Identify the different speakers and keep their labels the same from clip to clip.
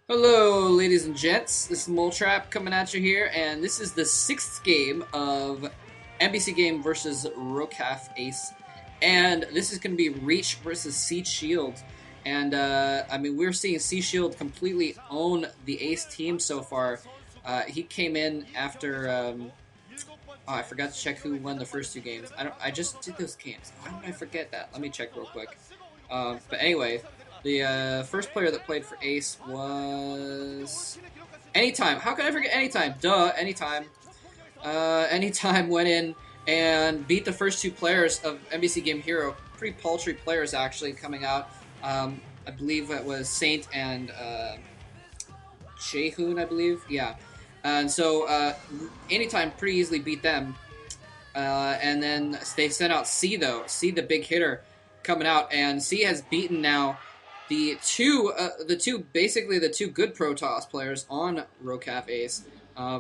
Speaker 1: Hello, ladies and gents. This is Mole Trap coming at you here, and this is the sixth game of MBC game versus Rokaf Ace, and this is going to be Reach versus Sea Shield. And I mean, we're seeing Sea Shield completely own the Ace team so far. He came in after. Oh, I forgot to check who won the first two games. I just did those games. How did I forget that? Let me check real quick. But anyway, the first player that played for Ace was Anytime. How could I forget Anytime? Duh, Anytime. Anytime went in and beat the first two players of NBC Game Hero. Pretty paltry players actually coming out. I believe it was Saint and Shehun, I believe. Yeah. And so Anytime pretty easily beat them. And then they sent out C though. C, the big hitter, coming out, and C has beaten now basically the two good Protoss players on Rokaf Ace.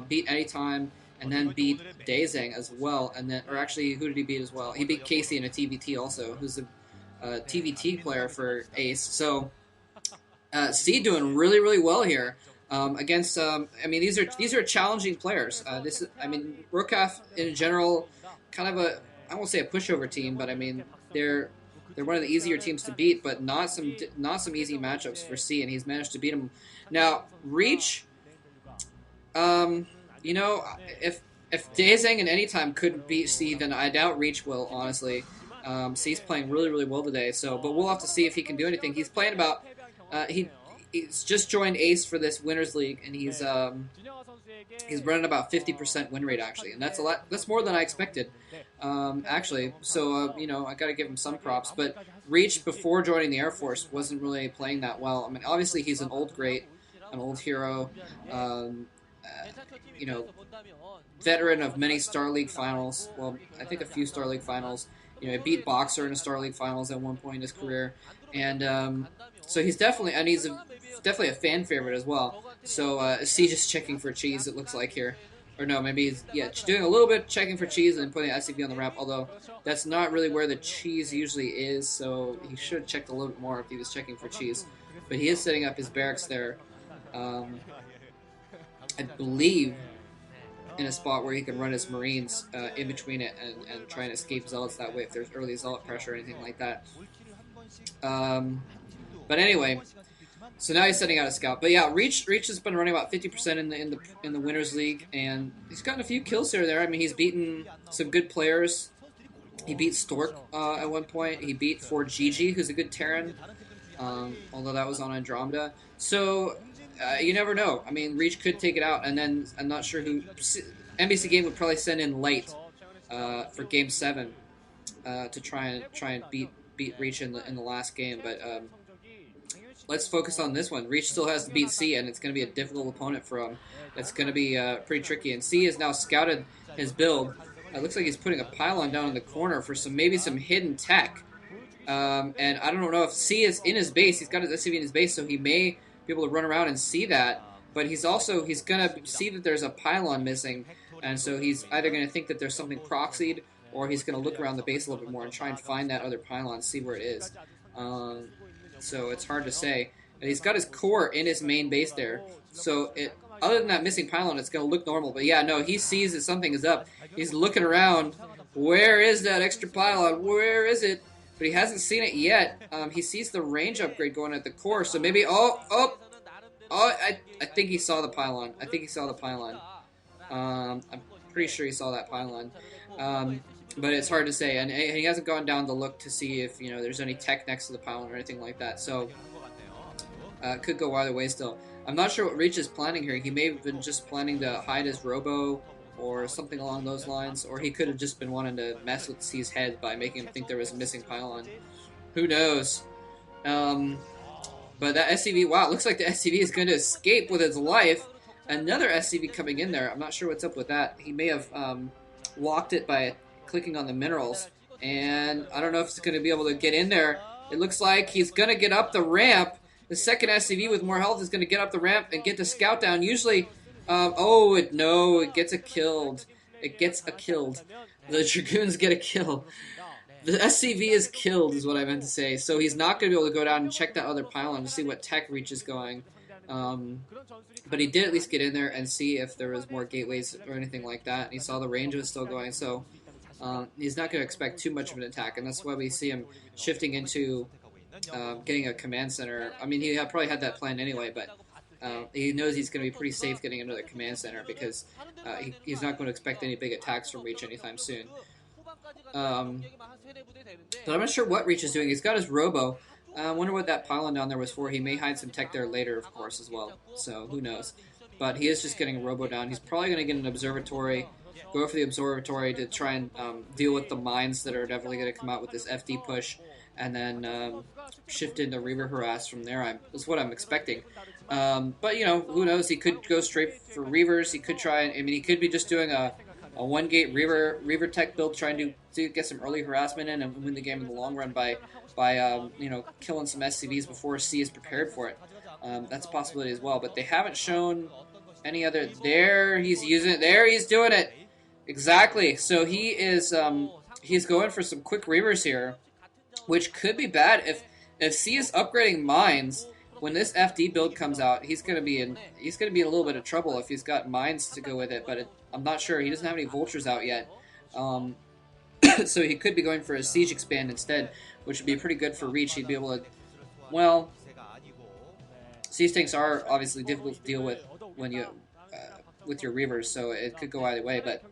Speaker 1: Beat Anytime and then beat Daezang as well, and then or actually who did he beat as well? He beat Casey in a TVT also, who's a TVT player for Ace. So C doing really well here. Against I mean these are challenging players. I mean Rokaf in general, kind of I won't say a pushover team, but I mean they're one of the easier teams to beat, but not some easy matchups for C, and he's managed to beat them. Now Reach, you know, if Daezang and Anytime couldn't beat C, then I doubt Reach will, honestly. C's playing really well today, so but we'll have to see if he can do anything. He's playing about he's just joined Ace for this Winners League, and he's running about 50% win rate actually, and that's a lot. That's more than I expected, actually. So you know, I got to give him some props. But Reach before joining the Air Force wasn't really playing that well. I mean, obviously he's an old great, an old hero. You know, veteran of many Star League finals. Well, I think a few Star League finals. You know, he beat Boxer in a Star League finals at one point in his career, and so he's definitely a fan favorite as well. So C just checking for cheese, it looks like here. Or no, maybe he's doing a little bit checking for cheese and then putting SCV on the ramp, although that's not really where the cheese usually is, so he should have checked a little bit more if he was checking for cheese. But he is setting up his barracks there. I believe in a spot where he can run his Marines in between it and try and escape Zealots that way if there's early Zealot pressure or anything like that. But anyway, so now he's setting out a scout. But yeah, Reach has been running about 50% in the Winners League, and he's gotten a few kills here or there. I mean, he's beaten some good players. He beat Stork at one point. He beat Ford Gigi, who's a good Terran, although that was on Andromeda. So you never know. I mean, Reach could take it out, and then I'm not sure who. NBC Game would probably send in Light for Game 7 to try and beat Reach in the last game, but. Let's focus on this one. Reach still has to beat C, and it's going to be a difficult opponent for him. It's going to be pretty tricky. And C has now scouted his build. It looks like he's putting a pylon down in the corner for maybe some hidden tech. And I don't know if C is in his base. He's got his SCV in his base, so he may be able to run around and see that. But he's going to see that there's a pylon missing, and so he's either going to think that there's something proxied, or he's going to look around the base a little bit more and try and find that other pylon, see where it is. So it's hard to say. And he's got his core in his main base there. So other than that missing pylon, it's going to look normal. But yeah, no, he sees that something is up. He's looking around. Where is that extra pylon? Where is it? But he hasn't seen it yet. He sees the range upgrade going at the core. So maybe, I think he saw the pylon. I'm pretty sure he saw that pylon. But it's hard to say, and he hasn't gone down to look to see if there's any tech next to the pylon or anything like that. So could go either way still. I'm not sure what Reach is planning here. He may have been just planning to hide his robo or something along those lines, or he could have just been wanting to mess with C's head by making him think there was a missing pylon. Who knows? But that SCV, wow, it looks like the SCV is going to escape with its life. Another SCV coming in there. I'm not sure what's up with that. He may have locked it by clicking on the minerals, and I don't know if it's going to be able to get in there. It looks like he's going to get up the ramp. The second SCV with more health is going to get up the ramp and get the scout down. Usually, it gets a killed. It gets a killed. The Dragoons get a kill. The SCV is killed, is what I meant to say. So he's not going to be able to go down and check that other pylon to see what tech Reach is going. But he did at least get in there and see if there was more gateways or anything like that. And he saw the range was still going, so he's not going to expect too much of an attack, and that's why we see him shifting into getting a command center. I mean, he probably had that planned anyway, but he knows he's going to be pretty safe getting into the command center because he's not going to expect any big attacks from Reach anytime soon. But I'm not sure what Reach is doing. He's got his Robo. I wonder what that pylon down there was for. He may hide some tech there later, of course, as well. So, who knows. But he is just getting a Robo down. He's probably going to get an Observatory, go for the Observatory to try and deal with the mines that are definitely going to come out with this FD push, and then shift into Reaver Harass from there. Is what I'm expecting. But, you know, who knows? He could go straight for Reavers. He could try, I mean, he could be just doing a one-gate Reaver tech build, trying to get some early harassment in and win the game in the long run by you know, killing some SCVs before C is prepared for it. That's a possibility as well, but they haven't shown any other. There, he's using it. There, he's doing it. Exactly. So he is he's going for some quick Reavers here, which could be bad if C is upgrading mines. When this FD build comes out, he's gonna be in a little bit of trouble if he's got mines to go with it. But I'm not sure. He doesn't have any vultures out yet, so he could be going for a siege expand instead, which would be pretty good for Reach. He'd be able to, well, siege tanks are obviously difficult to deal with when you with your Reavers, so it could go either way. But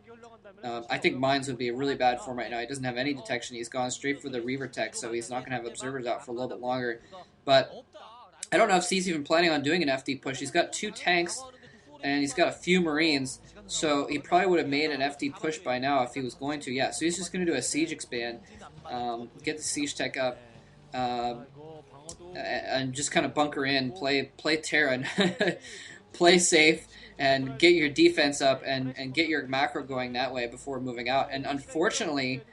Speaker 1: I think mines would be really bad for him right now. He doesn't have any detection. He's gone straight for the Reaver tech, so he's not going to have observers out for a little bit longer. But I don't know if C's even planning on doing an FD push. He's got 2 tanks, and he's got a few Marines, so he probably would have made an FD push by now if he was going to. Yeah, so he's just going to do a siege expand, get the siege tech up, and just kind of bunker in, play Terran, play safe, and get your defense up and get your macro going that way before moving out. And unfortunately,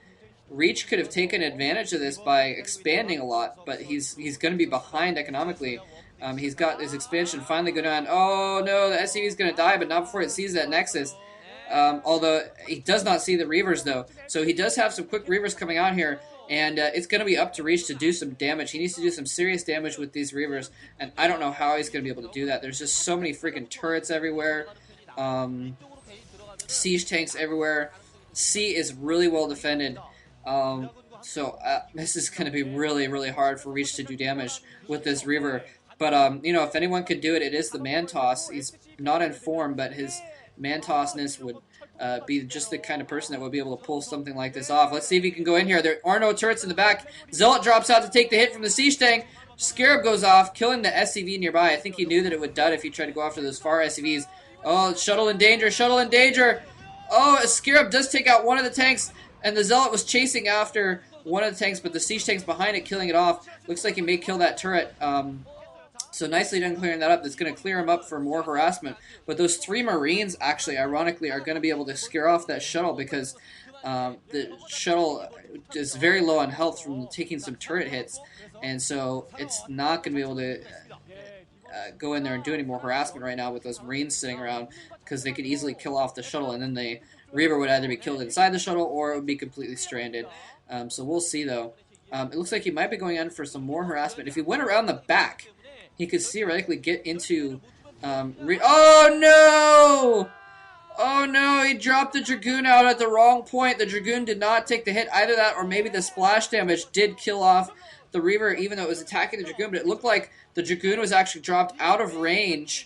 Speaker 1: Reach could have taken advantage of this by expanding a lot, but he's going to be behind economically. He's got his expansion finally go down. Oh no, the SCV is going to die, but not before it sees that Nexus. Although he does not see the Reavers though, so he does have some quick Reavers coming out here, and it's going to be up to Reach to do some damage. He needs to do some serious damage with these Reavers, and I don't know how he's going to be able to do that. There's just so many freaking turrets everywhere, siege tanks everywhere. C is really well defended. So this is going to be really, really hard for Reach to do damage with this Reaver. But, you know, if anyone could do it, it is the Mantos. He's not in form, but his Mantosness would be just the kind of person that would be able to pull something like this off. Let's see if he can go in here. There are no turrets in the back. Zealot drops out to take the hit from the Siege Tank. Scarab goes off, killing the SCV nearby. I think he knew that it would dud if he tried to go after those far SCVs. Oh, Shuttle in danger, Shuttle in danger. Oh, Scarab does take out one of the tanks, and the Zealot was chasing after one of the tanks, but the Siege Tank's behind it, killing it off. Looks like he may kill that turret. So nicely done clearing that up. That's going to clear him up for more harassment. But those 3 Marines, actually, ironically, are going to be able to scare off that shuttle because the shuttle is very low on health from taking some turret hits. And so it's not going to be able to go in there and do any more harassment right now with those Marines sitting around because they could easily kill off the shuttle, and then the Reaver would either be killed inside the shuttle or it would be completely stranded. So we'll see, though. It looks like he might be going in for some more harassment. If he went around the back, he could theoretically get into... oh, no! Oh, no! He dropped the Dragoon out at the wrong point. The Dragoon did not take the hit. Either that or maybe the splash damage did kill off the Reaver, even though it was attacking the Dragoon. But it looked like the Dragoon was actually dropped out of range